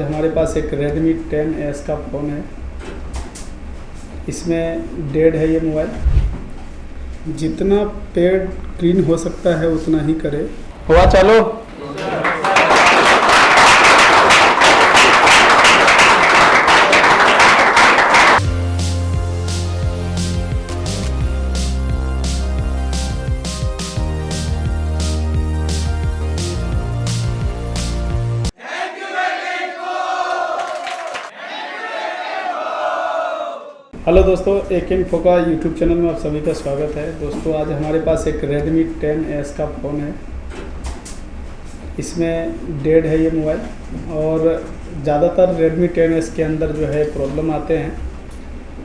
हमारे पास एक Redmi 10S का फ़ोन है। इसमें डेड है ये मोबाइल। जितना पेड क्लीन हो सकता है उतना ही करे। हुआ चालो। हेलो दोस्तों, एक इन्फो का यूट्यूब चैनल में आप सभी का स्वागत है। दोस्तों आज हमारे पास एक Redmi 10S का फ़ोन है। इसमें डेड है ये मोबाइल और ज़्यादातर Redmi 10S के अंदर जो है प्रॉब्लम आते हैं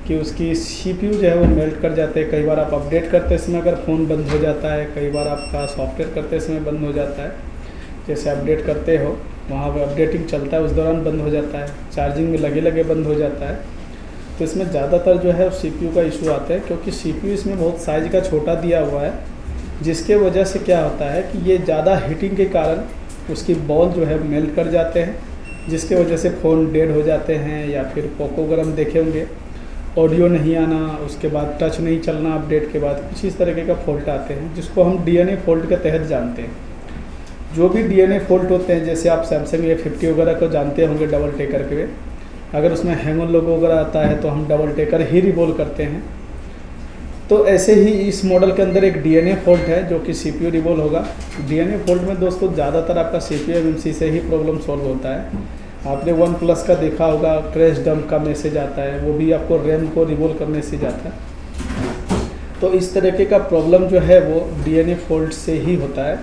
कि उसकी CPU जो है वो मेल्ट कर जाते हैं। कई बार आप अपडेट करते समय अगर फ़ोन बंद हो जाता है, कई बार आपका सॉफ्टवेयर करते समय बंद हो जाता है। जैसे अपडेट करते हो वहाँ पर अपडेटिंग चलता है, उस दौरान बंद हो जाता है। चार्जिंग में लगे लगे बंद हो जाता है। तो इसमें ज़्यादातर जो है CPU का इशू आता है, क्योंकि CPU इसमें बहुत साइज़ का छोटा दिया हुआ है, जिसके वजह से क्या होता है कि ये ज़्यादा हीटिंग के कारण उसकी बॉल जो है मेल्ट कर जाते हैं, जिसके वजह से फ़ोन डेड हो जाते हैं। या फिर पोको गरम देखे होंगे, ऑडियो नहीं आना, उसके बाद टच नहीं चलना अपडेट के बाद, कुछ इस तरीके का फॉल्ट आते हैं, जिसको हम DNA फॉल्ट के तहत जानते हैं। जो भी DNA फॉल्ट होते हैं, जैसे आप सैमसंग A50 वगैरह को जानते होंगे डबल टेकर के, अगर उसमें हैंग ऑन लोगो वगैरह आता है तो हम डबल टेकर ही रिवॉल्व करते हैं। तो ऐसे ही इस मॉडल के अंदर एक DNA फॉल्ट है जो कि CPU रिवॉल्व होगा। DNA फॉल्ट में दोस्तों ज़्यादातर आपका CPU MMC से ही प्रॉब्लम सॉल्व होता है। आपने OnePlus का देखा होगा, क्रैश डंप का मैसेज आता है, वो भी आपको रैम को रिवॉल्व करने से जाता है। तो इस तरीके का प्रॉब्लम जो है वो DNA फॉल्ट से ही होता है।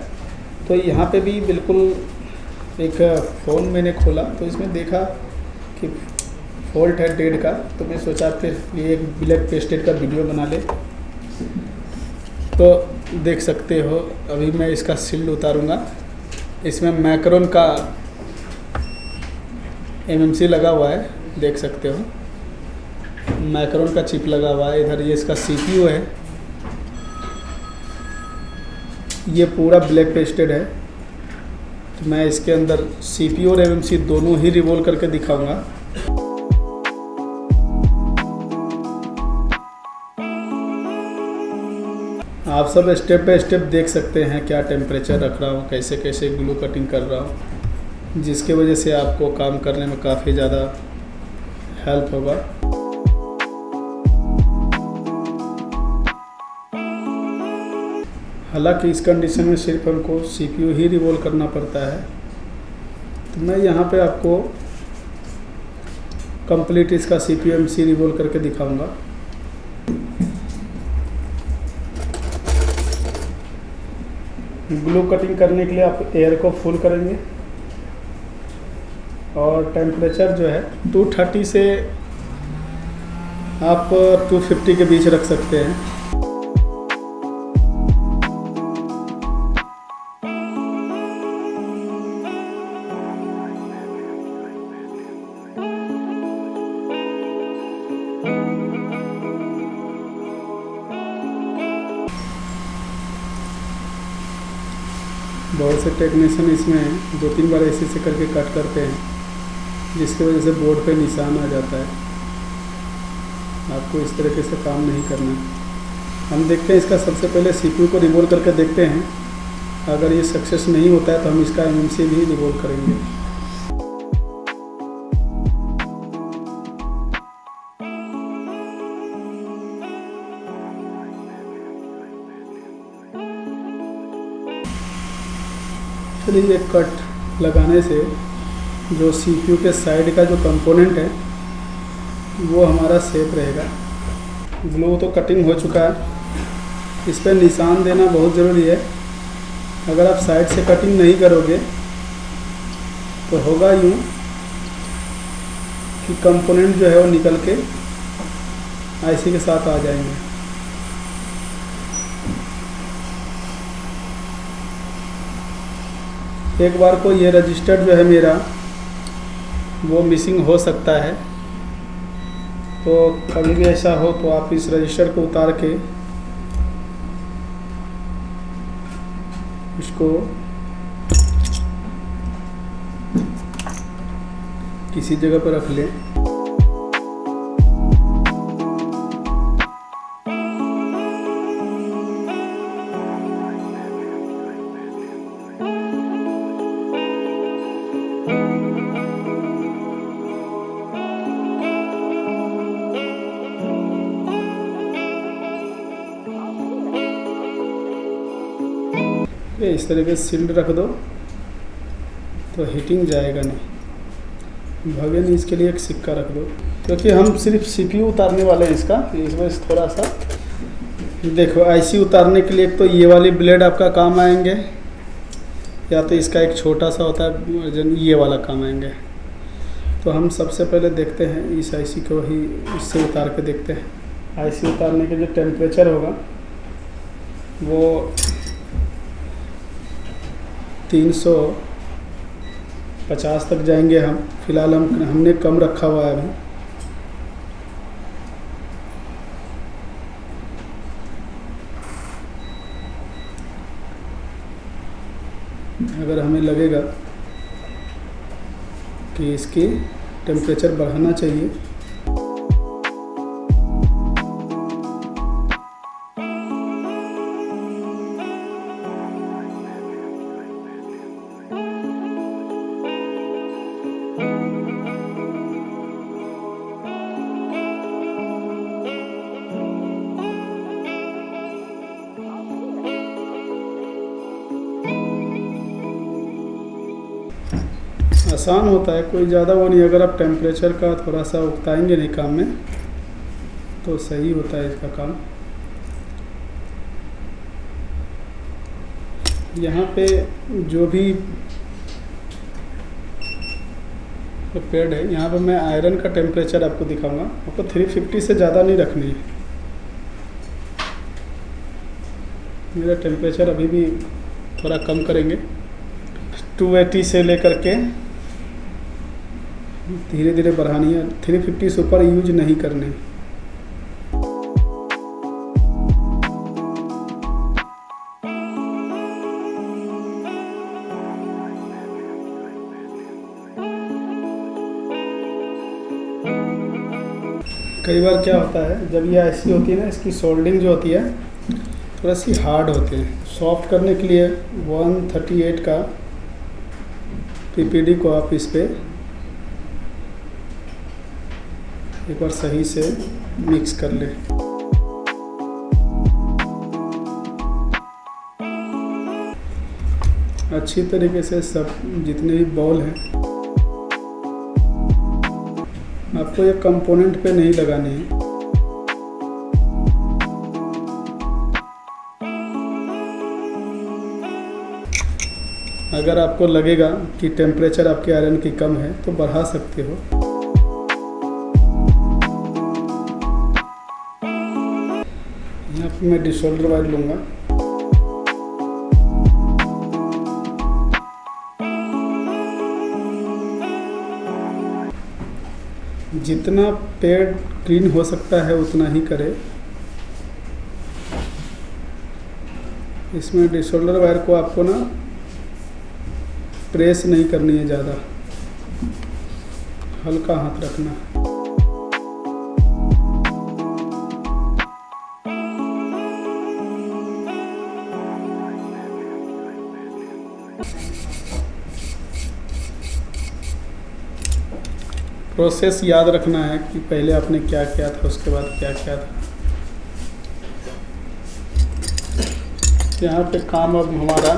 तो यहाँ पे भी बिल्कुल एक फ़ोन मैंने खोला तो इसमें देखा कि फॉल्ट है डेड का, तो मैं सोचा फिर ये एक ब्लैक पेस्टेड का वीडियो बना ले। तो देख सकते हो अभी मैं इसका सील्ड उतारूंगा। इसमें मैक्रोन का MMC लगा हुआ है, देख सकते हो मैक्रोन का चिप लगा हुआ है। इधर ये इसका CPU है, ये पूरा ब्लैक पेस्टेड है। तो मैं इसके अंदर CPU और MMC दोनों ही रिवॉल्व करके दिखाऊंगा। आप सब स्टेप बाय स्टेप देख सकते हैं क्या टेम्परेचर रख रहा हूँ, कैसे कैसे ग्लू कटिंग कर रहा हूँ, जिसके वजह से आपको काम करने में काफ़ी ज़्यादा हेल्प होगा। हालांकि इस कंडीशन में सिर्फ हमको CPU ही रिवॉल्व करना पड़ता है। तो मैं यहाँ पे आपको कंप्लीट इसका CPU MMC रिवॉल्व करके दिखाऊंगा। ग्लू कटिंग करने के लिए आप एयर को फुल करेंगे और टेम्परेचर जो है 230 से आप 250 के बीच रख सकते हैं। बहुत से टेक्नीशियन इसमें 2-3 बार ऐसे से करके कट करते हैं, जिसकी वजह से बोर्ड पे निशान आ जाता है। आपको इस तरीके से काम नहीं करना। हम देखते हैं इसका सबसे पहले CPU को रिवॉल्व करके देखते हैं। अगर ये सक्सेस नहीं होता है तो हम इसका MMC भी रिवॉल्व करेंगे। चलिए, ये कट लगाने से जो CPU के साइड का जो कंपोनेंट है वो हमारा सेफ रहेगा। ग्लू तो कटिंग हो चुका है, इस पर निशान देना बहुत ज़रूरी है। अगर आप साइड से कटिंग नहीं करोगे तो होगा यूँ कि कंपोनेंट जो है वो निकल के IC के साथ आ जाएंगे। एक बार को ये रजिस्टर जो है मेरा वो मिसिंग हो सकता है, तो कभी भी ऐसा हो तो आप इस रजिस्टर को उतार के इसको किसी जगह पर रख लें। इस तरीके से सील्ड रख दो तो हीटिंग जाएगा नहीं, भागे नहीं। इसके लिए एक सिक्का रख दो, क्योंकि हम सिर्फ सीपीयू उतारने वाले हैं इसका, इस वजह से थोड़ा सा देखो। आईसी उतारने के लिए एक तो ये वाली ब्लेड आपका काम आएंगे, या तो इसका एक छोटा सा होता है वर्जन, ये वाला काम आएंगे। तो हम सबसे पहले देखते हैं इस आईसी को ही इससे उतार के देखते हैं। आईसी उतारने के जो टेम्परेचर होगा वो 350 तक जाएंगे हम। फिलहाल हमने कम रखा हुआ है अभी। अगर हमें लगेगा कि इसकी टेम्परेचर बढ़ाना चाहिए आसान होता है, कोई ज़्यादा वो नहीं। अगर आप टेम्परेचर का थोड़ा सा उकताएंगे नहीं काम में तो सही होता है इसका काम। यहाँ पे जो भी पैड है, यहाँ पे मैं आयरन का टेम्परेचर आपको दिखाऊंगा। आपको 350 से ज़्यादा नहीं रखनी है। मेरा टेम्परेचर अभी भी थोड़ा कम करेंगे, 280 से लेकर के धीरे धीरे बढ़ानी है। 350 से ऊपर यूज नहीं करने। कई बार क्या होता है, जब ये ऐसी होती है ना, इसकी सोल्डिंग जो होती है थोड़ा सी हार्ड होती है। सॉफ्ट करने के लिए 138 का पीपीडी को आप इस पे एक बार सही से मिक्स कर ले। अच्छी तरीके से सब जितने भी बॉल हैं आपको ये कंपोनेंट पे नहीं लगाने हैं। अगर आपको लगेगा कि टेम्परेचर आपके आयरन की कम है तो बढ़ा सकते हो। यहाँ पे मैं डिसोल्डर वायर लूँगा। जितना पेड़ क्लीन हो सकता है उतना ही करें। इसमें डिसोल्डर वायर को आपको ना प्रेस नहीं करनी है ज़्यादा, हल्का हाथ रखना। प्रोसेस याद रखना है कि पहले आपने क्या किया था, उसके बाद क्या किया था। यहाँ पे काम अब हमारा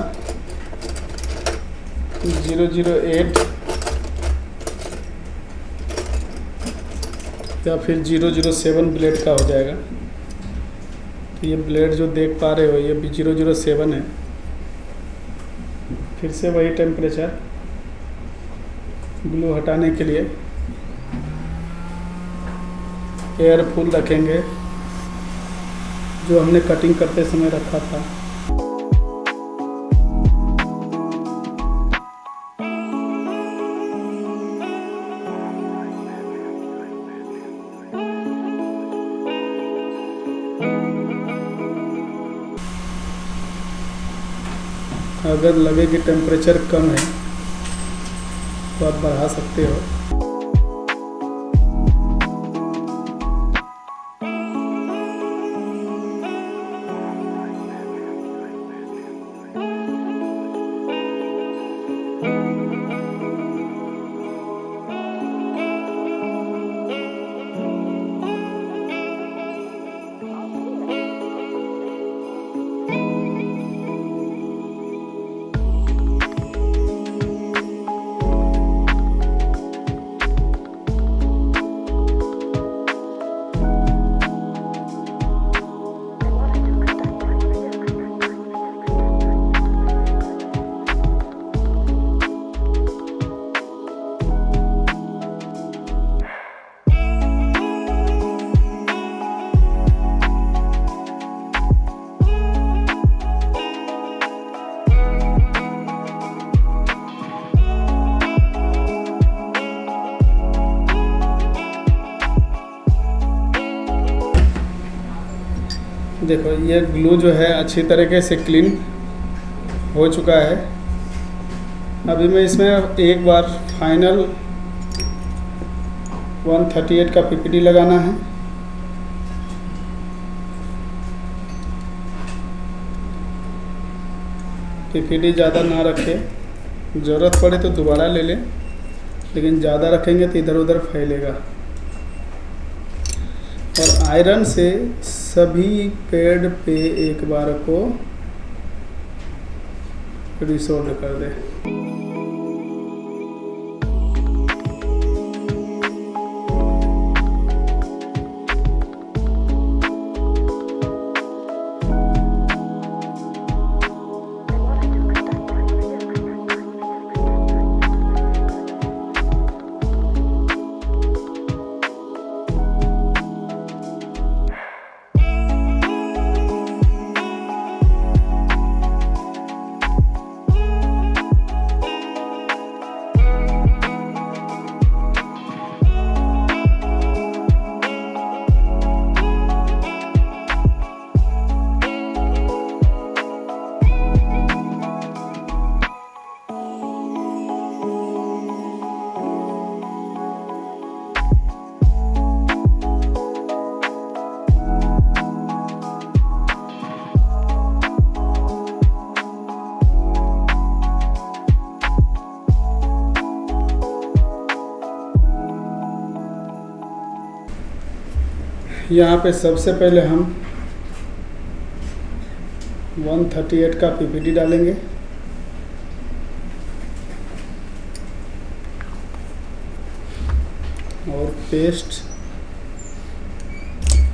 008 या फिर 007 ब्लेड का हो जाएगा। तो ये ब्लेड जो देख पा रहे हो ये भी 007 है। फिर से वही टेम्परेचर, ग्लू हटाने के लिए एयर फुल रखेंगे जो हमने कटिंग करते समय रखा था। अगर लगे कि टेम्परेचर कम है तो आप बढ़ा सकते हो। देखो ये ग्लू जो है अच्छी तरीके से क्लीन हो चुका है। अभी मैं इसमें एक बार फाइनल 138 का पीपीटी लगाना है। पीपीटी ज़्यादा ना रखें, ज़रूरत पड़े तो दोबारा ले लें, लेकिन ज़्यादा रखेंगे तो इधर उधर फैलेगा। और आयरन से सभी पैड पे एक बार को रिसोल्ड कर दें। यहाँ पे सबसे पहले हम 138 का पीपीटी डालेंगे। और पेस्ट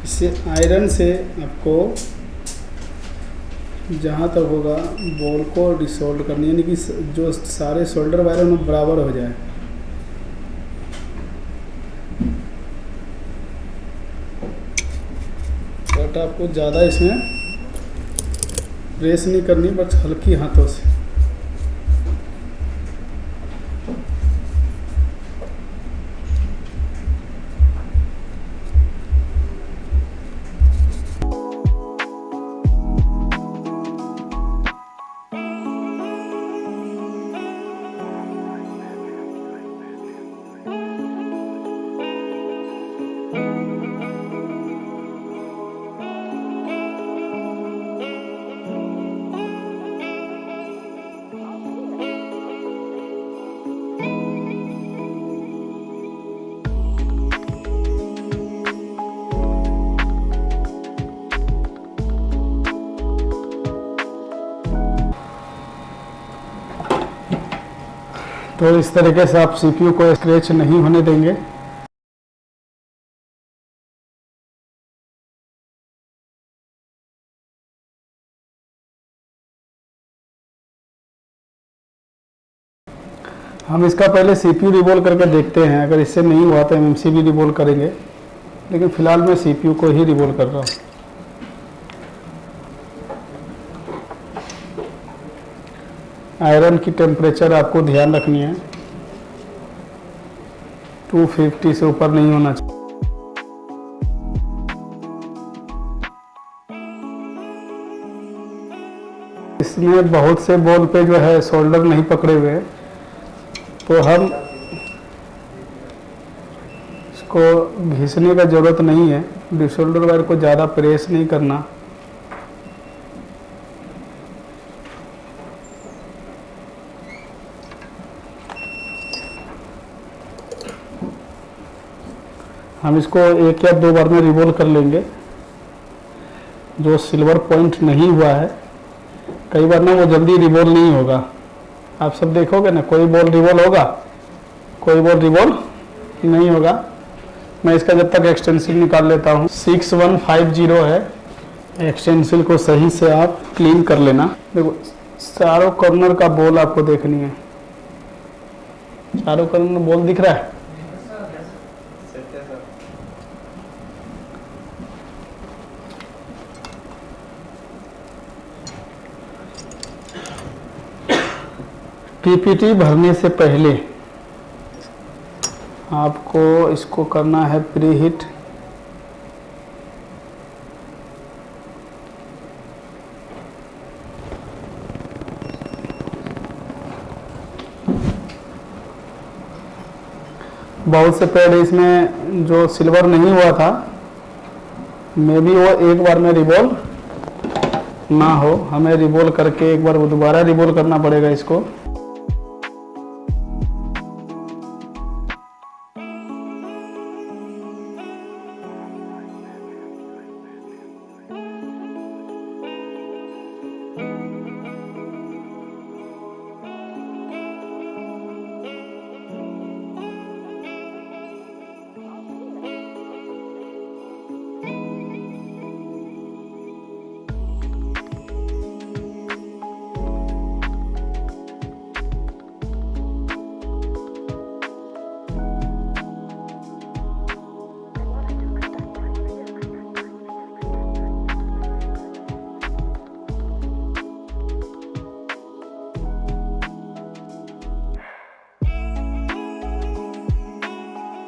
इसे आयरन से आपको जहाँ तक होगा बॉल को डिसोल्व करनी है, यानी कि जो सारे शोल्डर वायर हैं उनमें बराबर हो जाए। बट आपको ज़्यादा इसमें प्रेस नहीं करनी, बस हल्की हाथों से। तो इस तरीके से आप सीपीयू को स्क्रैच नहीं होने देंगे। हम इसका पहले सीपीयू रिवॉल्व करके देखते हैं, अगर इससे नहीं हुआ तो एमएमसी भी रिवॉल्व करेंगे, लेकिन फ़िलहाल मैं सीपीयू को ही रिवॉल्व कर रहा हूँ। आयरन की टेम्परेचर आपको ध्यान रखनी है, 250 से ऊपर नहीं होना चाहिए। इसमें बहुत से बॉल पे जो है शोल्डर नहीं पकड़े हुए, तो हम इसको घिसने का ज़रूरत नहीं है। डिशोल्डर वायर को ज़्यादा प्रेस नहीं करना। हम इसको एक या दो बार में रिवॉल्व कर लेंगे। जो सिल्वर पॉइंट नहीं हुआ है, कई बार ना वो जल्दी रिवॉल्व नहीं होगा। आप सब देखोगे ना, कोई बॉल रिवॉल्व होगा, कोई बॉल रिवॉल्व नहीं होगा। मैं इसका जब तक एक्सटेंसिल निकाल लेता हूँ। 6150 है। एक्सटेंसिल को सही से आप क्लीन कर लेना। देखो चारों कॉर्नर का बॉल आपको देखनी है। चारों कॉर्नर बॉल दिख रहा है। पीपीटी भरने से पहले आपको इसको करना है प्री हीट। बहुत से पेड़ इसमें जो सिल्वर नहीं हुआ था, मे बी वो एक बार में रिवॉल्व ना हो, हमें रिवॉल्व करके एक बार वो दोबारा रिवॉल्व करना पड़ेगा इसको।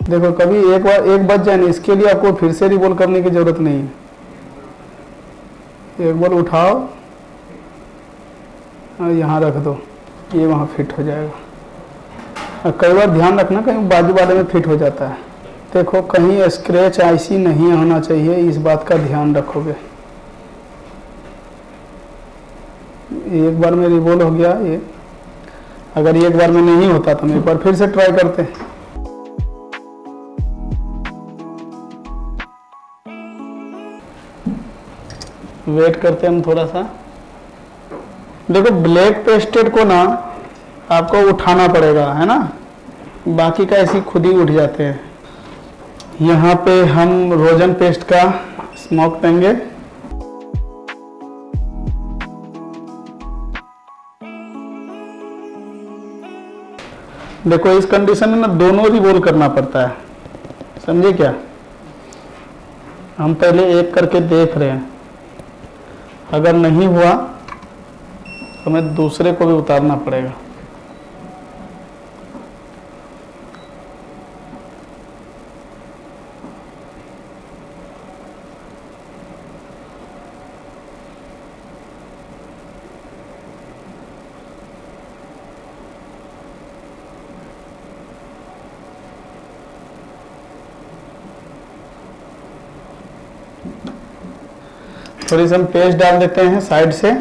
देखो कभी एक बार एक बच जाए, इसके लिए आपको फिर से रिवॉल्व करने की जरूरत नहीं है। एक बार उठाओ और यहाँ रख दो, ये वहाँ फिट हो जाएगा। और कई बार ध्यान रखना कहीं बाजू वाले में फिट हो जाता है। देखो कहीं स्क्रैच ऐसी नहीं होना चाहिए, इस बात का ध्यान रखोगे। एक बार में रिवॉल्व हो गया ये, अगर एक बार में नहीं होता तो हम एक बार फिर से ट्राई करते हैं। वेट करते हैं हम थोड़ा सा। देखो ब्लैक पेस्टेड को ना आपको उठाना पड़ेगा, है ना, बाकी का ऐसे खुद ही उठ जाते हैं। यहाँ पे हम रोजन पेस्ट का स्मोक देंगे। देखो इस कंडीशन में ना दोनों रिवॉल्व करना पड़ता है, समझे क्या। हम पहले एक करके देख रहे हैं, अगर नहीं हुआ तो हमें दूसरे को भी उतारना पड़ेगा। थोड़ी सी हम पेस्ट डाल देते हैं साइड से।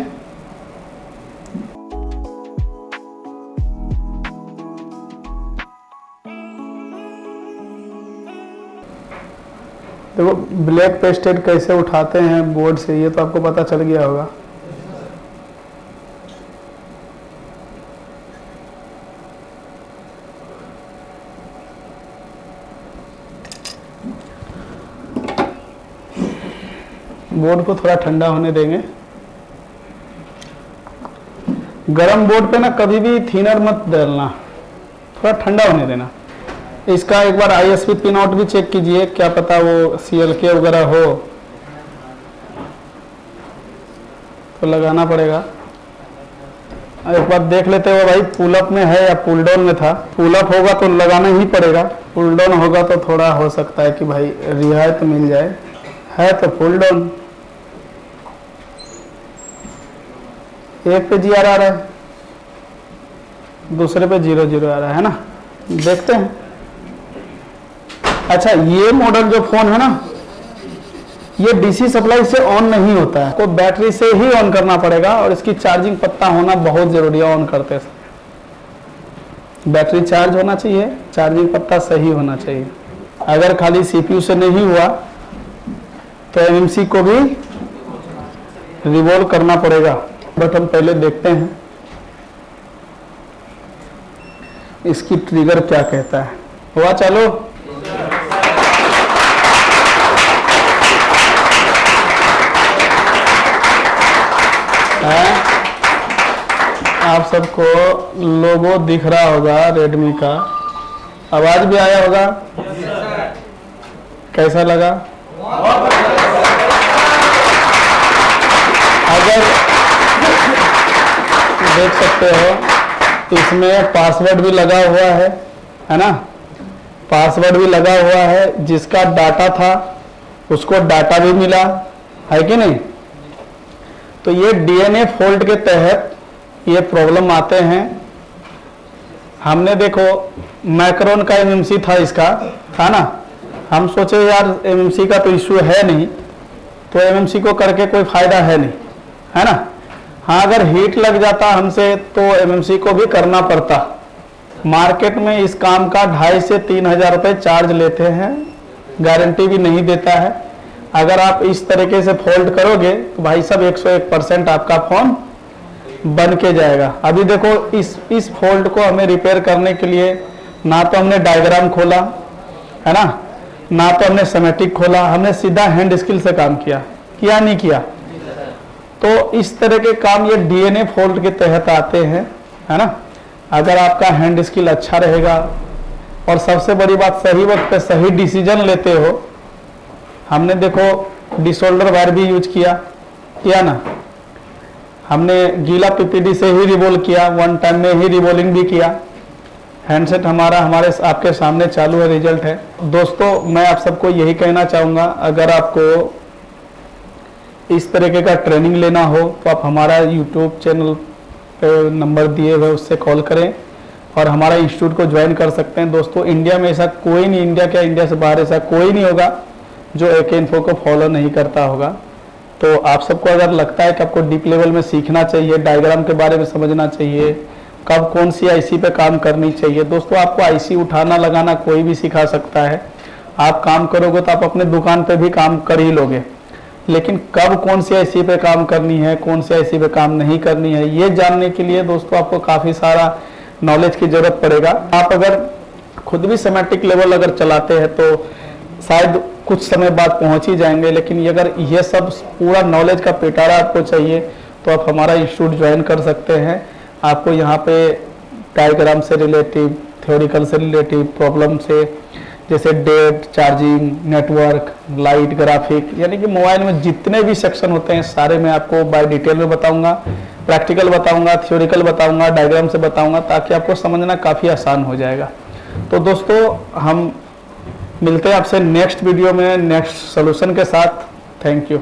देखो ब्लैक पेस्टेड कैसे उठाते हैं बोर्ड से, ये तो आपको पता चल गया होगा। बोर्ड को थोड़ा ठंडा होने देंगे। गरम बोर्ड पे ना कभी भी थिनर मत डालना, थोड़ा ठंडा होने देना। इसका एक बार ISP पिन आउट भी चेक कीजिए, क्या पता वो CLK वगैरह हो तो लगाना पड़ेगा। एक बार देख लेते हो भाई पुल अप में है या पुल डाउन में था। पुल अप होगा तो लगाना ही पड़ेगा, पुल डाउन होगा तो थोड़ा हो सकता है कि भाई रियायत मिल जाए। है तो पुल डाउन, एक पे GR आ रहा है, दूसरे पे 0 आ रहा है ना, देखते हैं। अच्छा ये मॉडल जो फोन है ना, ये DC सप्लाई से ऑन नहीं होता है, को बैटरी से ही ऑन करना पड़ेगा और इसकी चार्जिंग पत्ता होना बहुत जरूरी है। ऑन करते समय बैटरी चार्ज होना चाहिए, चार्जिंग पत्ता सही होना चाहिए। अगर खाली CPU से नहीं हुआ तो MMC को भी रिवॉल्व करना पड़ेगा। बट हम पहले देखते हैं इसकी ट्रिगर क्या कहता है। हुआ चालू? आप सबको लोगो दिख रहा होगा रेडमी का, आवाज भी आया होगा। कैसा लगा? अगर देख सकते हो इसमें पासवर्ड भी लगा हुआ है ना, पासवर्ड भी लगा हुआ है। जिसका डाटा था उसको डाटा भी मिला है कि नहीं। तो ये DNA फॉल्ट के तहत ये प्रॉब्लम आते हैं। हमने देखो मैक्रोन का एमएमसी था इसका, था ना, हम सोचे यार एमएमसी का तो इशू है नहीं, तो एमएमसी को करके कोई फायदा है नहीं, है ना। हाँ, अगर हीट लग जाता हमसे तो एमएमसी को भी करना पड़ता। मार्केट में इस काम का 2,500 से 3,000 रुपये चार्ज लेते हैं, गारंटी भी नहीं देता है। अगर आप इस तरीके से फोल्ड करोगे तो भाई साहब 101% आपका फ़ोन बन के जाएगा। अभी देखो इस फोल्ड को हमें रिपेयर करने के लिए ना तो हमने डायग्राम खोला, है ना तो हमने सेमेटिक खोला, हमने सीधा हैंड स्किल से काम किया नहीं किया। तो इस तरह के काम ये डीएनए फोल्ड के तहत आते हैं, है ना। अगर आपका हैंड स्किल अच्छा रहेगा और सबसे बड़ी बात सही वक्त पे सही डिसीजन लेते हो। हमने देखो डिसोल्डर वायर भी यूज किया ना, हमने गीला पीपीडी से ही रिवोल्व किया, 1 टाइम में ही रिवोल्विंग भी किया। हैंडसेट हमारा आपके सामने चालू है, रिजल्ट है। दोस्तों मैं आप सबको यही कहना चाहूँगा, अगर आपको इस तरीके का ट्रेनिंग लेना हो तो आप हमारा यूट्यूब चैनल पे नंबर दिए हुए उससे कॉल करें और हमारा इंस्टीट्यूट को ज्वाइन कर सकते हैं। दोस्तों इंडिया में ऐसा कोई नहीं, इंडिया से बाहर ऐसा कोई नहीं होगा जो AK इन्फो को फॉलो नहीं करता होगा। तो आप सबको अगर लगता है कि आपको डीप लेवल में सीखना चाहिए, डायग्राम के बारे में समझना चाहिए, कब कौन सी IC पे काम करनी चाहिए। दोस्तों आपको IC उठाना लगाना कोई भी सिखा सकता है। आप काम करोगे तो आप अपने दुकान पे भी काम कर ही लोगे, लेकिन कब कौन सी IC पे काम करनी है, कौन सी IC पे काम नहीं करनी है, ये जानने के लिए दोस्तों आपको काफ़ी सारा नॉलेज की ज़रूरत पड़ेगा। आप अगर खुद भी सेमेटिक लेवल अगर चलाते हैं तो शायद कुछ समय बाद पहुंच ही जाएंगे, लेकिन अगर ये सब पूरा नॉलेज का पिटारा आपको चाहिए तो आप हमारा इंस्टीट्यूट ज्वाइन कर सकते हैं। आपको यहाँ पे डायग्राम से रिलेटिव, थ्योरिकल से रिलेटिव, प्रॉब्लम से जैसे date, charging, network, light, graphic, यानी कि मोबाइल में जितने भी सेक्शन होते हैं सारे मैं आपको बाय डिटेल में बताऊंगा, प्रैक्टिकल बताऊंगा, थ्योरिकल बताऊंगा, डायग्राम से बताऊंगा, ताकि आपको समझना काफ़ी आसान हो जाएगा। तो दोस्तों हम मिलते हैं आपसे नेक्स्ट वीडियो में नेक्स्ट सोल्यूशन के साथ। Thank you.